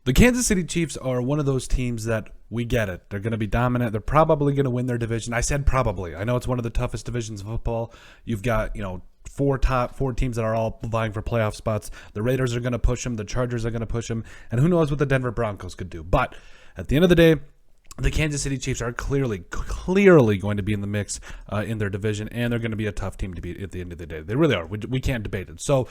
The Kansas City Chiefs are one of those teams that we get it. They're going to be dominant. They're probably going to win their division. I said probably. I know it's one of the toughest divisions of football. You've got, four teams that are all vying for playoff spots. The Raiders are going to push them. The Chargers are going to push them. And who knows what the Denver Broncos could do. But at the end of the day, the Kansas City Chiefs are clearly going to be in the mix in their division, and they're going to be a tough team to beat at the end of the day. They really are. We can't debate it. So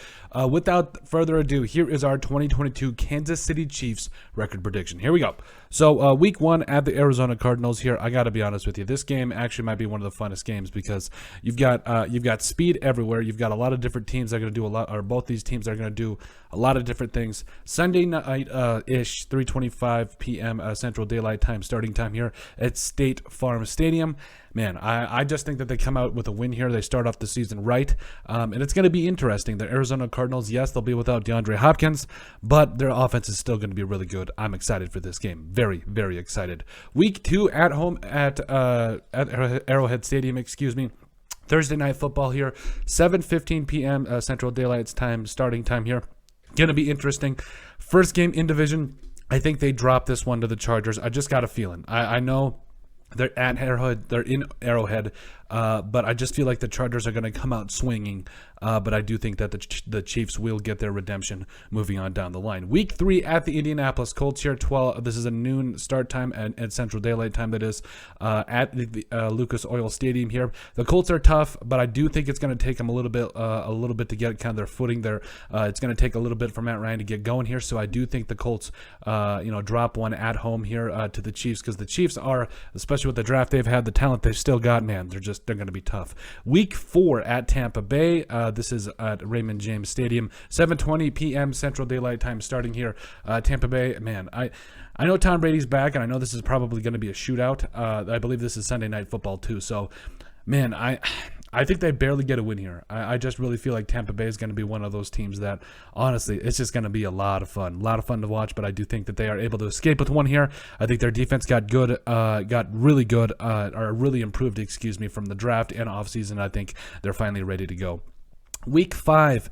without further ado, here is our 2022 Kansas City Chiefs record prediction. Here we go. So week 1 at the Arizona Cardinals here. I got to be honest with you. This game actually might be one of the funnest games because you've got speed everywhere. You've got a lot of different teams that are going to do a lot, or both these teams are going to do a lot of different things. Sunday night ish, 3:25 p.m. Central Daylight Time starting time here at State Farm Stadium. Man, I just think that they come out with a win here. They start off the season right, and it's going to be interesting. The Arizona Cardinals, yes, they'll be without DeAndre Hopkins, but their offense is still going to be really good. I'm excited for this game. Very, very excited. Week 2 at home at Arrowhead Stadium, Thursday night football here, 7:15 p.m. Central Daylight Time starting time here. Going to be interesting. First game in division. I think they drop this one to the Chargers. I just got a feeling. I know they're at Arrowhead. They're in Arrowhead, but I just feel like the Chargers are going to come out swinging. But I do think that the Chiefs will get their redemption moving on down the line. Week 3 at the Indianapolis Colts here. 12. This is a noon start time at Central Daylight Time. That is at the Lucas Oil Stadium here. The Colts are tough, but I do think it's going to take them a little bit to get kind of their footing there. It's going to take a little bit for Matt Ryan to get going here. So I do think the Colts, drop one at home here to the Chiefs because the Chiefs are, especially with the draft they've had, the talent they've still got. Man, they're going to be tough. Week 4 at Tampa Bay. This is at Raymond James Stadium, 7:20 p.m. Central Daylight Time starting here. Tampa Bay, man, I know Tom Brady's back, and I know this is probably going to be a shootout. I believe this is Sunday Night Football too. So, man, I think they barely get a win here. I just really feel like Tampa Bay is going to be one of those teams that, honestly, it's just going to be a lot of fun to watch. But I do think that they are able to escape with one here. I think their defense got really good, or really improved, from the draft and offseason. I think they're finally ready to go. Week 5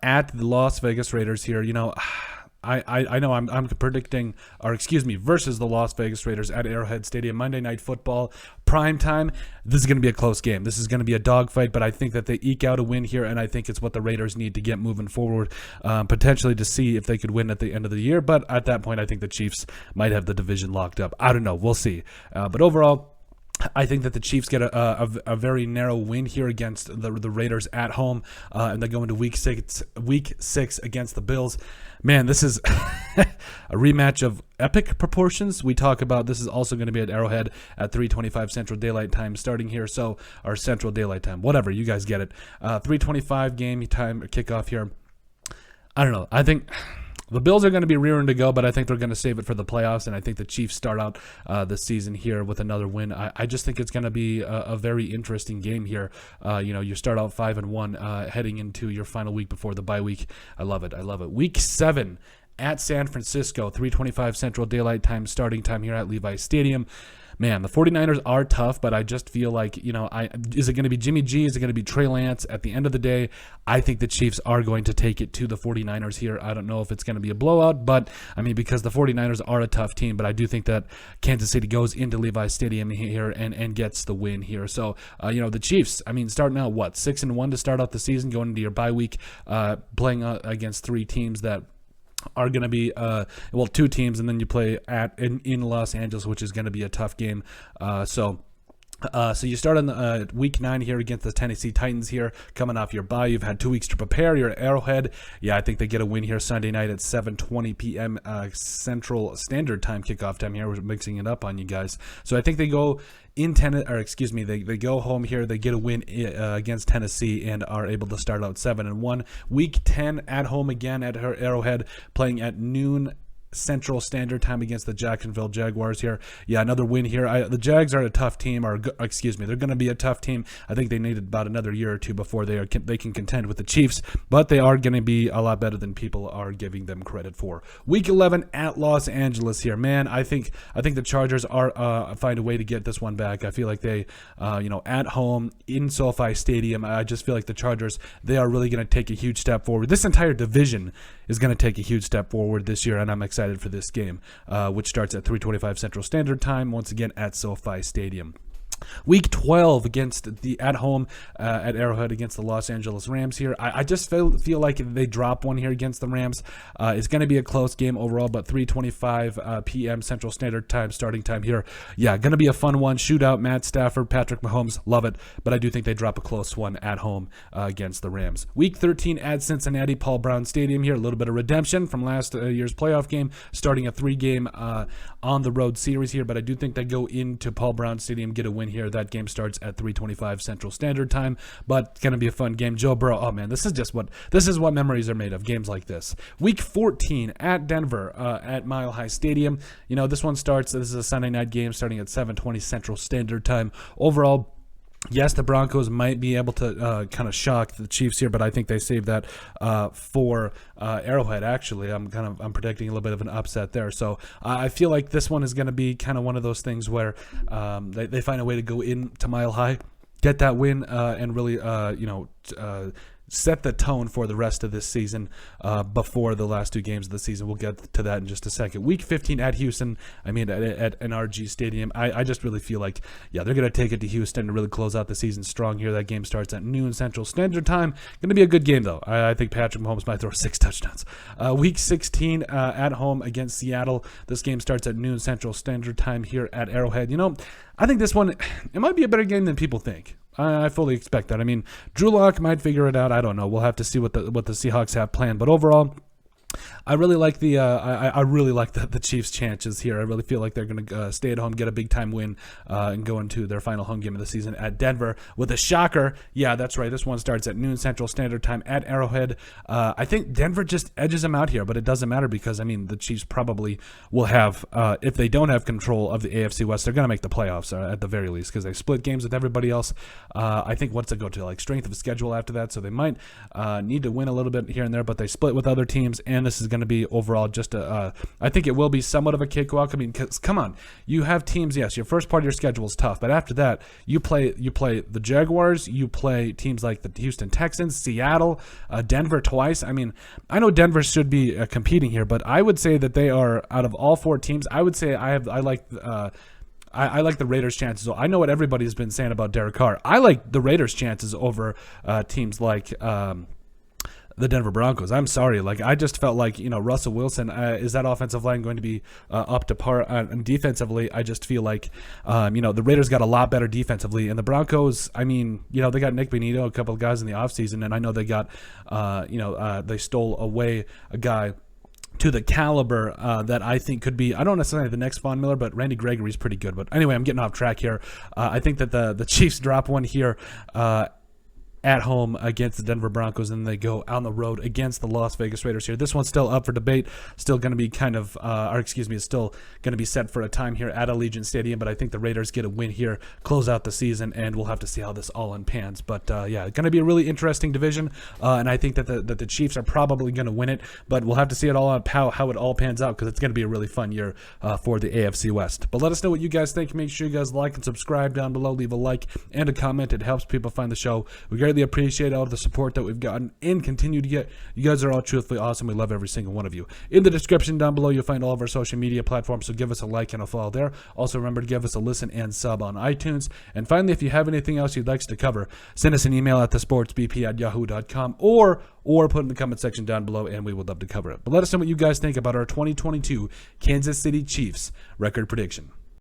at the Las Vegas Raiders here. I know I'm predicting, versus the Las Vegas Raiders at Arrowhead Stadium, Monday Night Football, prime time. This is going to be a close game. This is going to be a dogfight, but I think that they eke out a win here, and I think it's what the Raiders need to get moving forward, potentially to see if they could win at the end of the year. But at that point, I think the Chiefs might have the division locked up. I don't know. We'll see. But overall, I think that the Chiefs get a very narrow win here against the Raiders at home, and they go into week six against the Bills. Man, this is a rematch of epic proportions. We talk about this is also going to be at Arrowhead at 3:25 Central Daylight Time starting here, or Central Daylight Time, whatever, you guys get it. 3:25 game time kickoff here. I don't know. I think the Bills are going to be rearing to go, but I think they're going to save it for the playoffs, and I think the Chiefs start out the season here with another win. I just think it's going to be a very interesting game here. You start out 5-1 heading into your final week before the bye week. I love it. Week 7 at San Francisco, 3:25 Central Daylight Time starting time here at Levi's Stadium. Man, the 49ers are tough, but I just feel like, is it going to be Jimmy G? Is it going to be Trey Lance? At the end of the day, I think the Chiefs are going to take it to the 49ers here. I don't know if it's going to be a blowout, but, because the 49ers are a tough team, but I do think that Kansas City goes into Levi's Stadium here and gets the win here. So, the Chiefs, starting out, 6-1 to start out the season, going into your bye week, playing against 3 teams that are going to be 2 teams, and then you play in Los Angeles, which is going to be a tough game. So you start on week 9 here against the Tennessee Titans here, coming off your bye. You've had 2 weeks to prepare. You're at Arrowhead. Yeah, I think they get a win here Sunday night at 7:20 p.m. Central Standard Time kickoff time here. We're mixing it up on you guys. So I think they go they go home here. They get a win against Tennessee and are able to start out 7-1. Week 10 at home again at Arrowhead, playing at noon Central Standard Time against the Jacksonville Jaguars here. Yeah, another win here. The Jags are a tough team, they're going to be a tough team. I think they need about another year or 2 before they can contend with the Chiefs, but they are going to be a lot better than people are giving them credit for. Week 11 at Los Angeles here. Man, I think the Chargers are find a way to get this one back. I feel like they, at home in SoFi Stadium, I just feel like the Chargers, they are really going to take a huge step forward. This entire division is going to take a huge step forward this year, and I'm excited for this game, which starts at 3:25 Central Standard Time, once again at SoFi Stadium. Week 12 against the at home at Arrowhead against the Los Angeles Rams here. I just feel like if they drop one here against the Rams, it's going to be a close game overall, but 3:25 p.m. Central Standard Time starting time here. Yeah, going to be a fun one. Shootout, Matt Stafford, Patrick Mahomes, love it, but I do think they drop a close one at home against the Rams. Week 13 at Cincinnati, Paul Brown Stadium here. A little bit of redemption from last year's playoff game, starting a 3-game on the road series here, but I do think they go into Paul Brown Stadium, get a win here. That game starts at 3:25 Central Standard Time, but it's going to be a fun game. Joe Burrow, oh man, this is what memories are made of, games like this. Week 14 at Denver at Mile High Stadium. This is a Sunday night game starting at 7:20 Central Standard Time. Overall, yes, the Broncos might be able to kind of shock the Chiefs here, but I think they save that for Arrowhead. Actually, I'm predicting a little bit of an upset there. So I feel like this one is going to be kind of one of those things where they find a way to go into Mile High, get that win, and really set the tone for the rest of this season before the last 2 games of the season. We'll get to that in just a second. Week 15 at Houston, at NRG Stadium. I just really feel like, they're going to take it to Houston to really close out the season strong here. That game starts at noon Central Standard Time. Going to be a good game, though. I think Patrick Mahomes might throw 6 touchdowns. Week 16 at home against Seattle. This game starts at noon Central Standard Time here at Arrowhead. I think this one, it might be a better game than people think. I fully expect that. Drew Lock might figure it out. I don't know. We'll have to see what the Seahawks have planned. But overall, I really like the Chiefs' chances here. I really feel like they're going to stay at home, get a big time win, and go into their final home game of the season at Denver with a shocker. Yeah, that's right. This one starts at noon Central Standard Time at Arrowhead. I think Denver just edges them out here, but it doesn't matter because the Chiefs probably will have, if they don't have control of the AFC West, they're going to make the playoffs at the very least because they split games with everybody else. I think what's it go to, like strength of schedule after that, so they might need to win a little bit here and there, but they split with other teams, and this is going to be overall just I think it will be somewhat of a cakewalk. Because come on, you have teams. Yes, your first part of your schedule is tough, but after that, you play the Jaguars, you play teams like the Houston Texans, Seattle, Denver twice. I know Denver should be competing here, but I would say that they are, out of all 4 teams, I would say I like the Raiders' chances. I know what everybody's been saying about Derek Carr. I like the Raiders' chances over teams like the Denver Broncos. I'm sorry. I just felt like, Russell Wilson, is that offensive line going to be up to par? And defensively, I just feel like, the Raiders got a lot better defensively. And the Broncos, they got Nick Bonito, a couple of guys in the offseason, and I know they got, they stole away a guy to the caliber that I think could be, I don't necessarily the next Von Miller, but Randy Gregory's pretty good. But anyway, I'm getting off track here. I think that the Chiefs drop one here at home against the Denver Broncos, and they go on the road against the Las Vegas Raiders here. This one's still up for debate, still going to be it's still going to be set for a time here at Allegiant Stadium, but I think the Raiders get a win here, close out the season, and we'll have to see how this all unpans. But going to be a really interesting division, and I think that the Chiefs are probably going to win it, but we'll have to see it all on how it all pans out, because it's going to be a really fun year for the AFC West. But let us know what you guys think. Make sure you guys like and subscribe down below. Leave a like and a comment. It helps people find the show. We greatly appreciate all of the support that we've gotten and continue to get. You guys are all truthfully awesome. We love every single one of you. In the description down below, you'll find all of our social media platforms, so give us a like and a follow there. Also, remember to give us a listen and sub on iTunes. And finally, if you have anything else you'd like us to cover, send us an email at thesportsbp@yahoo.com or put in the comment section down below, and we would love to cover it. But let us know what you guys think about our 2022 Kansas City Chiefs record prediction.